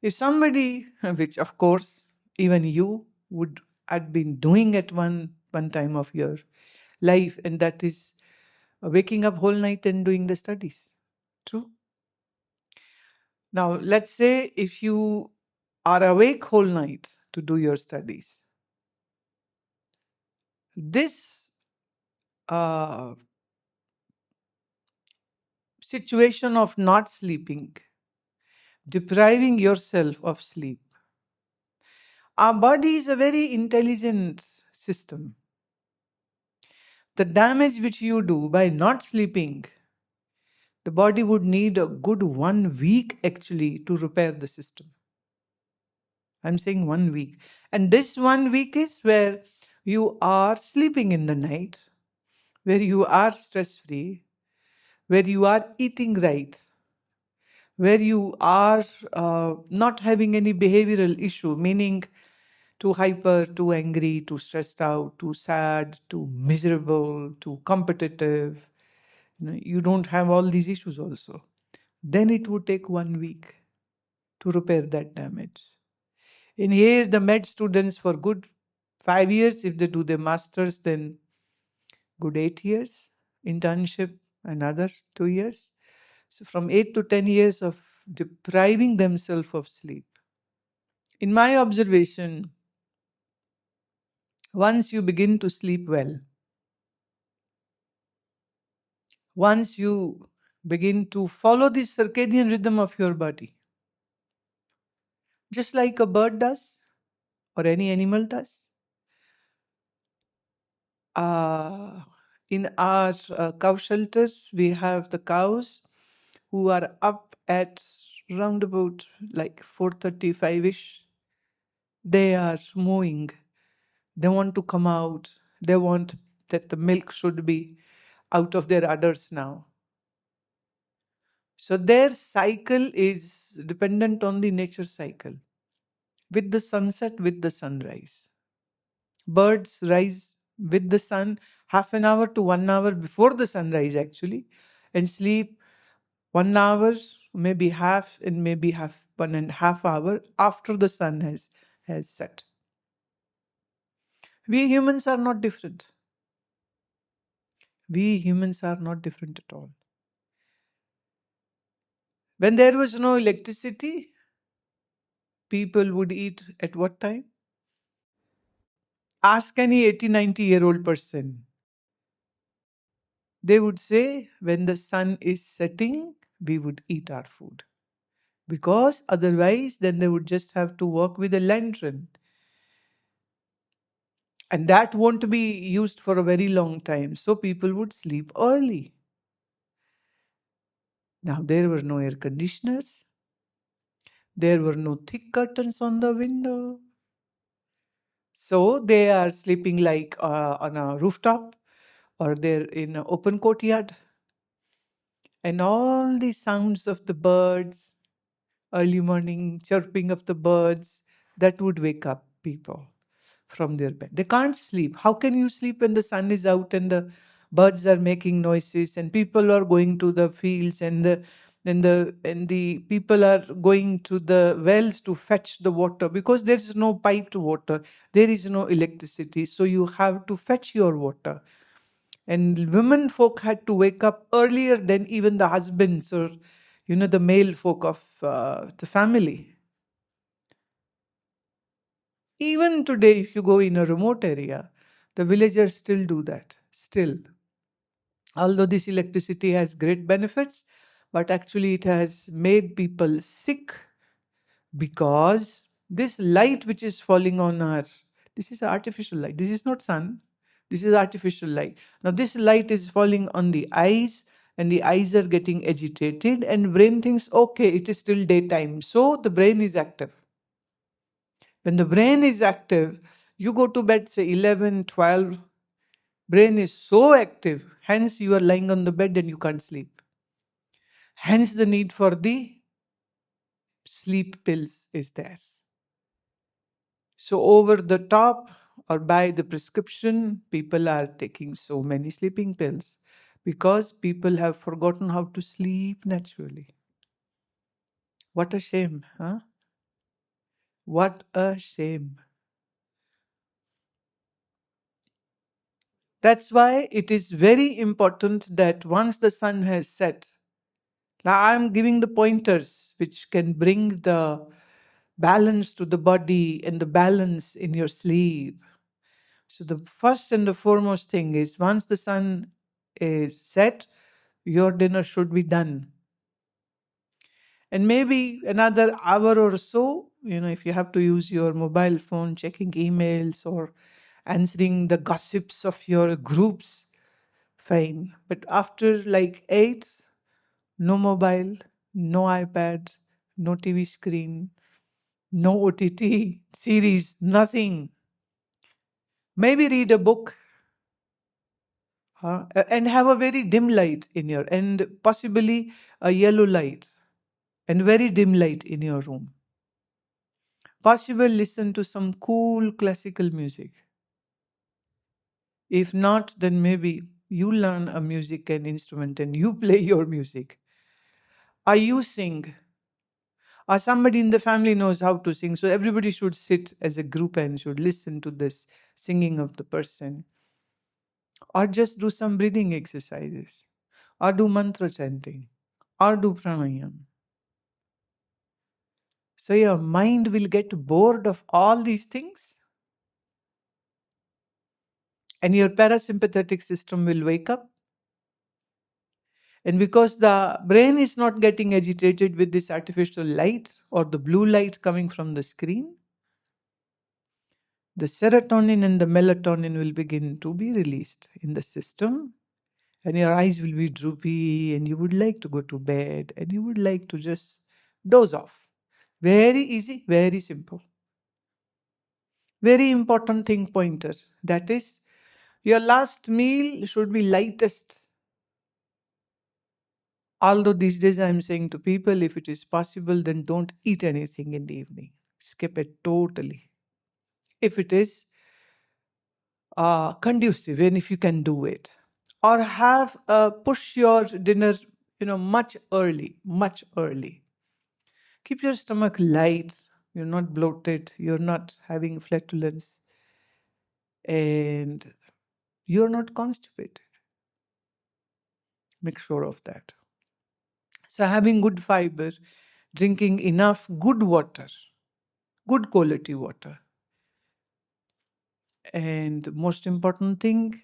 If somebody, which of course even you would had been doing at one time of your life, and that is waking up whole night and doing the studies. True. Now let's say if you are awake whole night to do your studies, this uh, situation of not sleeping, depriving yourself of sleep. Our body is a very intelligent system. The damage which you do by not sleeping, the body would need a good 1 week actually to repair the system. I'm saying 1 week. And this 1 week is where you are sleeping in the night, where you are stress free, where you are eating right, where you are not having any behavioral issue, meaning too hyper, too angry, too stressed out, too sad, too miserable, too competitive. You don't have all these issues also. Then it would take 1 week to repair that damage. In here, the med students for good 5 years, if they do their masters, then good 8 years. Internship, another 2 years. So from 8 to 10 years of depriving themselves of sleep. In my observation, once you begin to sleep well, once you begin to follow the circadian rhythm of your body, just like a bird does or any animal does, uh, in our cow shelters, we have the cows who are up at round about like 4:35ish. They are mooing. They want to come out. They want that the milk should be out of their udders now. So their cycle is dependent on the nature cycle. With the sunset, with the sunrise. Birds rise with the sun half an hour to 1 hour before the sunrise actually, and sleep 1 hour, maybe half, and maybe half 1.5 hour after the sun has set. We humans are not different. We humans are not different at all. When there was no electricity, people would eat at what time? Ask any 80, 90-year-old person. They would say, when the sun is setting, we would eat our food. Because otherwise, then they would just have to work with a lantern. And that won't be used for a very long time. So people would sleep early. Now, there were no air conditioners. There were no thick curtains on the window. So they are sleeping like on a rooftop, or they're in an open courtyard. And all the sounds of the birds, early morning chirping of the birds, that would wake up people from their bed. They can't sleep. How can you sleep when the sun is out and the birds are making noises and people are going to the fields, and the people are going to the wells to fetch the water, because there is no piped water, there is no electricity, so you have to fetch your water. And women folk had to wake up earlier than even the husbands, or the male folk of the family. Even today, if you go in a remote area, the villagers still do that. Still. Although this electricity has great benefits, but actually it has made people sick, because this light which is falling on our, this is artificial light. This is not sun. This is artificial light. Now this light is falling on the eyes, and the eyes are getting agitated, and brain thinks, okay, it is still daytime. So the brain is active. When the brain is active, you go to bed, say 11, 12, brain is so active, hence you are lying on the bed and you can't sleep. Hence the need for the sleep pills is there. So over the top or by the prescription, people are taking so many sleeping pills because people have forgotten how to sleep naturally. What a shame, huh? What a shame. That's why it is very important that once the sun has set, now I'm giving the pointers which can bring the balance to the body and the balance in your sleep. So, the first and the foremost thing is once the sun is set, your dinner should be done. And maybe another hour or so, if you have to use your mobile phone, checking emails or answering the gossips of your groups, fine. But after like 8, no mobile, no iPad, no TV screen, no OTT series, nothing. Maybe read a book, and have a very dim light in your, and possibly a yellow light and very dim light in your room. Possible listen to some cool classical music. If not, then maybe you learn a music and instrument and you play your music. Or you sing. Or somebody in the family knows how to sing. So everybody should sit as a group and should listen to this singing of the person. Or just do some breathing exercises. Or do mantra chanting. Or do pranayam. So your mind will get bored of all these things and your parasympathetic system will wake up. And because the brain is not getting agitated with this artificial light or the blue light coming from the screen, the serotonin and the melatonin will begin to be released in the system, and your eyes will be droopy, and you would like to go to bed, and you would like to just doze off. Very easy, very simple. Very important thing pointer. That is, your last meal should be lightest. Although these days I'm saying to people, if it is possible, then don't eat anything in the evening. Skip it totally. If it is conducive and if you can do it. Or have push your dinner, much early, much early. Keep your stomach light. You're not bloated. You're not having flatulence. And you're not constipated. Make sure of that. So having good fiber, drinking enough good water, good quality water. And most important thing,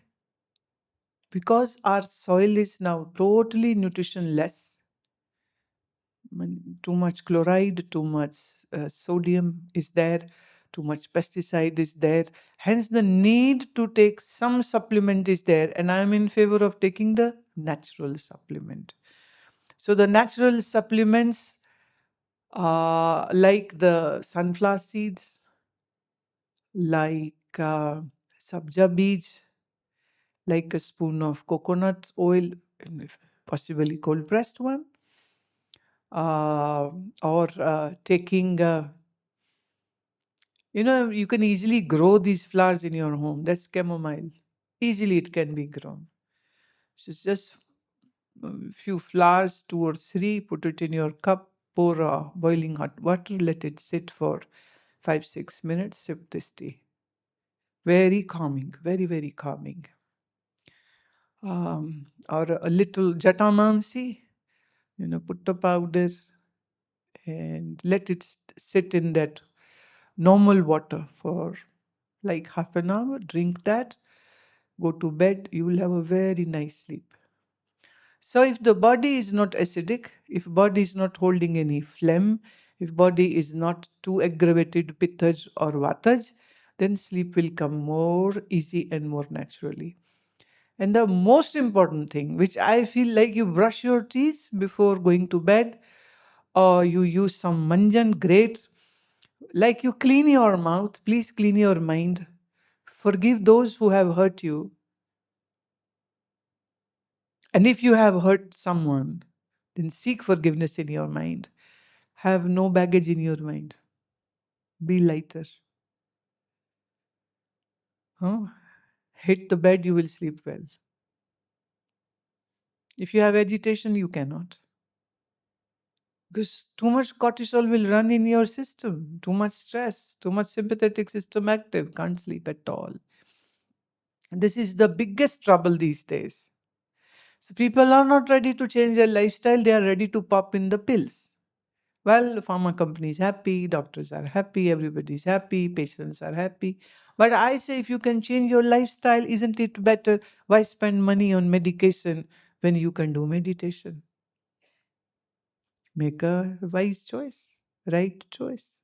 because our soil is now totally nutritionless, too much chloride, too much sodium is there, too much pesticide is there. Hence, the need to take some supplement is there, and I am in favor of taking the natural supplement. So, the natural supplements, like the sunflower seeds, like sabja beej, like a spoon of coconut oil, and if possibly cold pressed one, or taking, you can easily grow these flowers in your home. That's chamomile. Easily it can be grown. So it's just a few flowers, 2 or 3, put it in your cup, pour boiling hot water, let it sit for 5-6 minutes, sip this tea. Very calming, very, very calming. Or a little jatamansi, put the powder and let it sit in that normal water for like half an hour. Drink that, go to bed, you will have a very nice sleep. So if the body is not acidic, if body is not holding any phlegm, if body is not too aggravated pittaj or vataj, then sleep will come more easy and more naturally. And the most important thing, which I feel like you brush your teeth before going to bed, or you use some manjan, great. Like you clean your mouth, please clean your mind. Forgive those who have hurt you. And if you have hurt someone, then seek forgiveness in your mind. Have no baggage in your mind. Be lighter. Huh? Hit the bed, you will sleep well. If you have agitation, you cannot. Because too much cortisol will run in your system, too much stress, too much sympathetic system active, can't sleep at all. This is the biggest trouble these days. So people are not ready to change their lifestyle, they are ready to pop in the pills. Well, pharma companies happy, doctors are happy, everybody's happy, patients are happy. But I say if you can change your lifestyle, isn't it better? Why spend money on medication when you can do meditation? Make a wise choice, right choice.